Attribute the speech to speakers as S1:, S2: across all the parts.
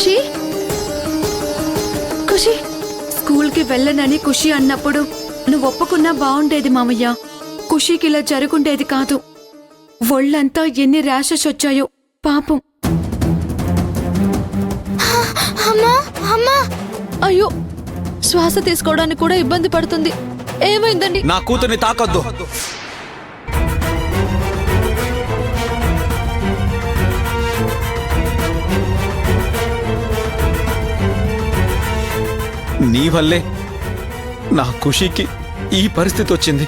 S1: ఖుషి ఖుషి స్కూల్కి వెళ్ళనని ఖుషి అన్నప్పుడు నువ్వు ఒప్పుకున్నా బాగుండేది మామయ్య. ఖుషికి ఇలా జరుగుండేది కాదు. ఒళ్ళంతా ఎన్ని ర్యాషెస్ వచ్చాయో పాపం. అయ్యో, శ్వాస తీసుకోవడానికి కూడా ఇబ్బంది పడుతుంది. ఏమైందండి?
S2: నా కూతుర్ని తాకొద్దు. నీ వల్లే నా ఖుషికి ఈ పరిస్థితి వచ్చింది.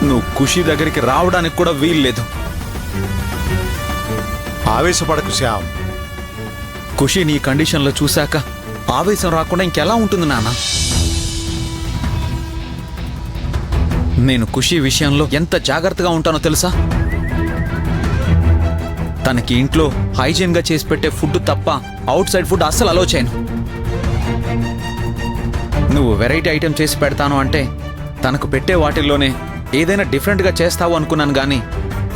S2: నువ్వు ఖుషి దగ్గరికి రావడానికి కూడా వీల్లేదు.
S3: ఆవేశపడకు శ్యామ్.
S2: ఖుషి నీ కండిషన్లో చూశాక ఆవేశం రాకుండా ఇంకెలా ఉంటుంది నాన్న? నేను ఖుషి విషయంలో ఎంత జాగ్రత్తగా ఉంటానో తెలుసా? తనకి ఇంట్లో హైజీన్గా చేసి పెట్టే ఫుడ్ తప్ప అవుట్ సైడ్ ఫుడ్ అస్సలు అలో చేయను. నువ్వు వెరైటీ ఐటెం చేసి పెడతాను అంటే తనకు పెట్టే వాటిల్లోనే ఏదైనా డిఫరెంట్గా చేస్తావు అనుకున్నాను, కానీ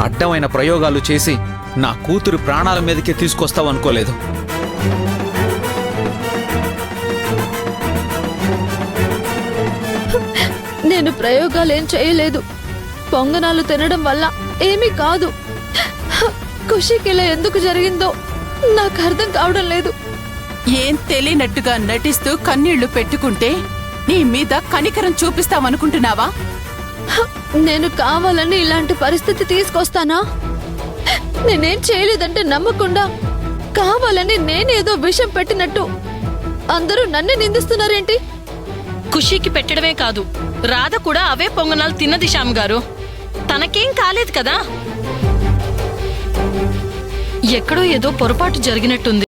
S2: అడ్డమైన ప్రయోగాలు చేసి నా కూతురు ప్రాణాల మీదకే తీసుకొస్తావు అనుకోలేదు.
S1: నేను ప్రయోగాలేం చేయలేదు. పొంగనాలు తినడం వల్ల ఏమీ కాదు. ఖుషికి ఇలా ఎందుకు జరిగిందో నాకు అర్థం కావడం లేదు.
S4: ఏం తెలియనట్టుగా నటిస్తూ కన్నీళ్లు పెట్టుకుంటే నీ మీద కనికరం చూపిస్తామనుకుంటున్నావా?
S1: నేను కావాలని ఇలాంటి పరిస్థితి తీసుకొస్తానా? నేనేం చేయలేదంటే నమ్మకుండా కావాలని నేనేదో విషం పెట్టినట్టు అందరూ నన్ను నిందిస్తున్నారేంటి?
S5: ఖుషీకి పెట్టడమే కాదు, రాధ కూడా అవే పొంగనాలు తిన్నది శ్యామ్ గారు. తనకేం కాలేదు కదా. ఎక్కడో ఏదో పొరపాటు జరిగినట్టుంది.